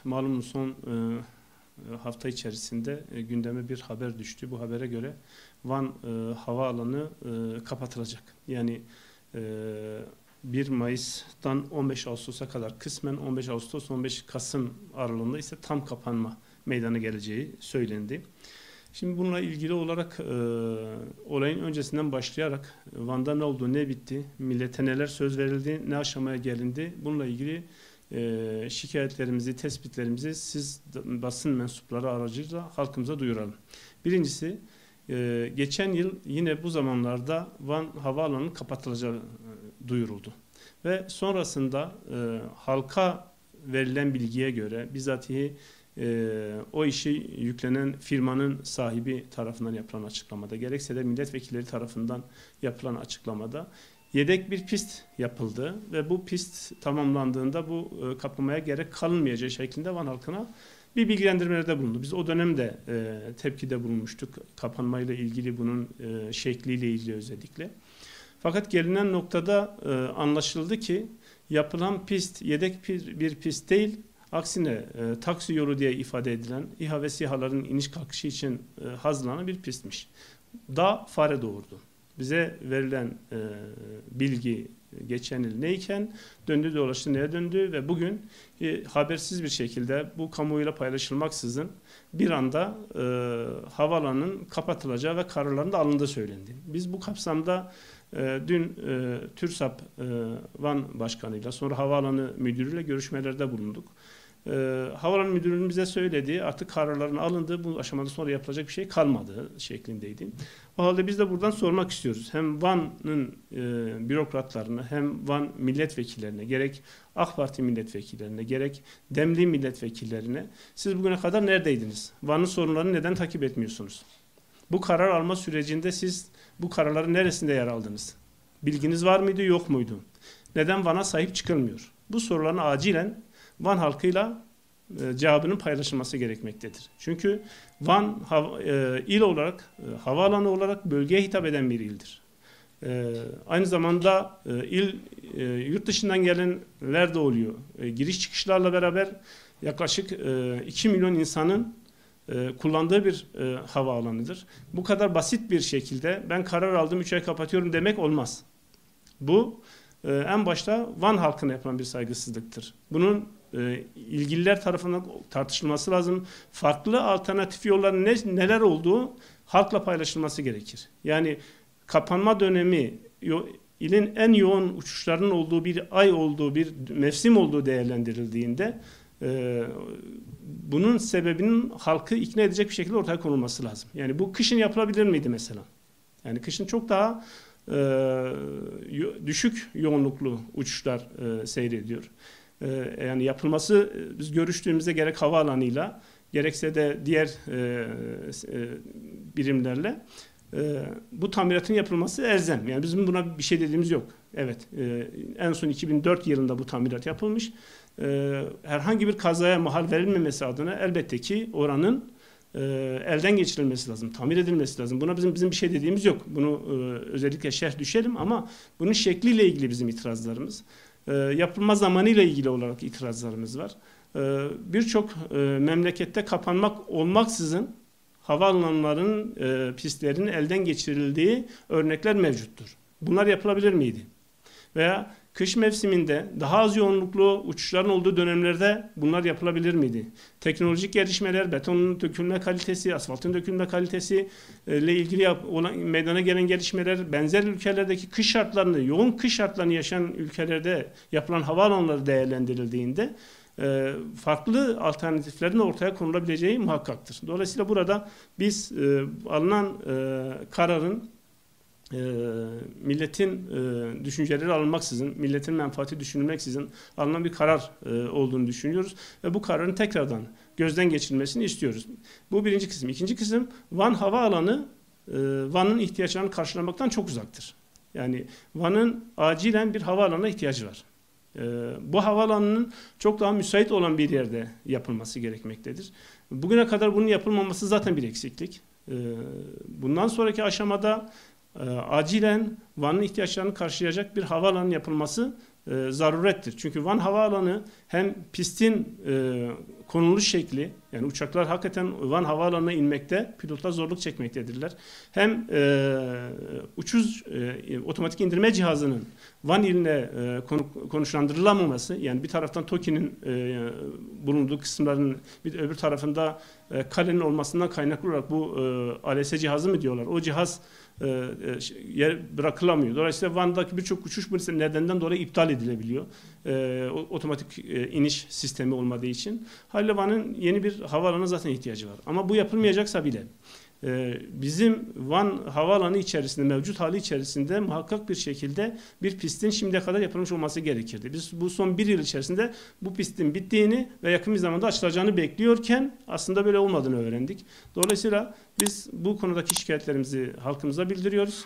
malum son hafta içerisinde gündeme bir haber düştü. Bu habere göre Van havaalanı kapatılacak. Yani 1 Mayıs'tan 15 Ağustos'a kadar kısmen 15 Ağustos 15 Kasım aralığında ise tam kapanma meydana geleceği söylendi. Şimdi bununla ilgili olarak olayın öncesinden başlayarak Van'da ne oldu, ne bitti, millete neler söz verildi, ne aşamaya gelindi, bununla ilgili şikayetlerimizi, tespitlerimizi siz basın mensupları aracılığıyla halkımıza duyuralım. Birincisi, geçen yıl yine bu zamanlarda Van Havaalanı'nın kapatılacağı duyuruldu. Ve sonrasında halka verilen bilgiye göre bizatihi o işi yüklenen firmanın sahibi tarafından yapılan açıklamada, gerekse de milletvekilleri tarafından yapılan açıklamada yedek bir pist yapıldı ve bu pist tamamlandığında bu kapamaya gerek kalınmayacağı şeklinde Van halkına bir bilgilendirmelerde bulundu. Biz o dönemde tepkide bulunmuştuk kapanmayla ilgili, bunun şekliyle ilgili özellikle. Fakat gelinen noktada anlaşıldı ki yapılan pist yedek bir pist değil, aksine taksi yolu diye ifade edilen İHA ve SİHA'ların iniş kalkışı için hazırlanan bir pistmiş. Dağ fare doğurdu. Bize verilen bilgi geçen yıl neyken döndü dolaştı neye döndü ve bugün habersiz bir şekilde bu kamuoyuyla paylaşılmaksızın bir anda havaalanının kapatılacağı ve kararların da alındığı söylendi. Biz bu kapsamda dün TÜRSAP Van Başkanı'yla sonra havaalanı müdürüyle görüşmelerde bulunduk. Havaalanı müdürünün bize söylediği artık kararların alındığı, bu aşamada sonra yapılacak bir şey kalmadığı şeklindeydi. O halde biz de buradan sormak istiyoruz. Hem Van'ın bürokratlarına hem Van milletvekillerine, gerek AK Parti milletvekillerine gerek Demli milletvekillerine, siz bugüne kadar neredeydiniz? Van'ın sorunlarını neden takip etmiyorsunuz? Bu karar alma sürecinde siz bu kararların neresinde yer aldınız? Bilginiz var mıydı, yok muydu? Neden Van'a sahip çıkılmıyor? Bu soruların acilen Van halkıyla cevabının paylaşılması gerekmektedir. Çünkü Van il olarak, havaalanı olarak bölgeye hitap eden bir ildir. Aynı zamanda yurt dışından gelenler de oluyor. Giriş çıkışlarla beraber yaklaşık 2 milyon insanın kullandığı bir havaalanıdır. Bu kadar basit bir şekilde ben karar aldım 3 ay kapatıyorum demek olmaz. Bu en başta Van halkına yapılan bir saygısızlıktır. Bunun ilgililer tarafından tartışılması lazım. Farklı alternatif yolların neler olduğu halkla paylaşılması gerekir. Yani kapanma dönemi ilin en yoğun uçuşların olduğu bir ay olduğu, bir mevsim olduğu değerlendirildiğinde bunun sebebinin halkı ikna edecek bir şekilde ortaya konulması lazım. Yani bu kışın yapılabilir miydi mesela? Yani kışın çok daha düşük yoğunluklu uçuşlar seyrediyor. Yani yapılması, biz görüştüğümüzde gerek havaalanıyla gerekse de diğer birimlerle bu tamiratın yapılması elzem. Yani bizim buna bir şey dediğimiz yok. Evet, en son 2004 yılında bu tamirat yapılmış. Herhangi bir kazaya mahal verilmemesi adına elbette ki oranın elden geçirilmesi lazım, tamir edilmesi lazım. Buna bizim bir şey dediğimiz yok. Bunu özellikle şerh düşelim ama bunun şekliyle ilgili bizim itirazlarımız. Yapılma zamanıyla ilgili olarak itirazlarımız var. Birçok memlekette kapanmak olmaksızın havaalanlarının pistlerinin elden geçirildiği örnekler mevcuttur. Bunlar yapılabilir miydi? Veya kış mevsiminde daha az yoğunluklu uçuşların olduğu dönemlerde bunlar yapılabilir miydi? Teknolojik gelişmeler, betonun dökülme kalitesi, asfaltın dökülme kalitesi ile ilgili meydana gelen gelişmeler, benzer ülkelerdeki kış şartlarını, yoğun kış şartlarını yaşayan ülkelerde yapılan havaalanları değerlendirildiğinde farklı alternatiflerin ortaya konulabileceği muhakkaktır. Dolayısıyla burada biz alınan kararın milletin düşünceleri alınmaksızın, milletin menfaati düşünülmeksizin alınan bir karar olduğunu düşünüyoruz ve bu kararın tekrardan gözden geçirilmesini istiyoruz. Bu birinci kısım. İkinci kısım, Van Havaalanı Van'ın ihtiyaçlarını karşılamaktan çok uzaktır. Yani Van'ın acilen bir havaalanına ihtiyacı var. Bu havaalanının çok daha müsait olan bir yerde yapılması gerekmektedir. Bugüne kadar bunun yapılmaması zaten bir eksiklik. Bundan sonraki aşamada acilen Van'ın ihtiyaçlarını karşılayacak bir havaalanı yapılması zarurettir. Çünkü Van Havaalanı hem pistin konuluş şekli, yani uçaklar hakikaten Van Havaalanı'na inmekte pilotlar zorluk çekmektedirler. Hem otomatik indirme cihazının Van iline konuşlandırılamaması, yani bir taraftan TOKİ'nin bulunduğu kısımların bir öbür tarafında kalenin olmasından kaynaklı olarak bu ALS cihazı mı diyorlar, o cihaz yer bırakılamıyor. Dolayısıyla Van'daki birçok uçuş bu nedenden dolayı iptal edilebiliyor. Otomatik iniş sistemi olmadığı için. Haliyle Van'ın yeni bir havaalanına zaten ihtiyacı var. Ama bu yapılmayacaksa bile bizim Van Havaalanı içerisinde, mevcut hali içerisinde muhakkak bir şekilde bir pistin şimdiye kadar yapılmış olması gerekirdi. Biz bu son bir yıl içerisinde bu pistin bittiğini ve yakın bir zamanda açılacağını bekliyorken aslında böyle olmadığını öğrendik. Dolayısıyla biz bu konudaki şikayetlerimizi halkımıza bildiriyoruz.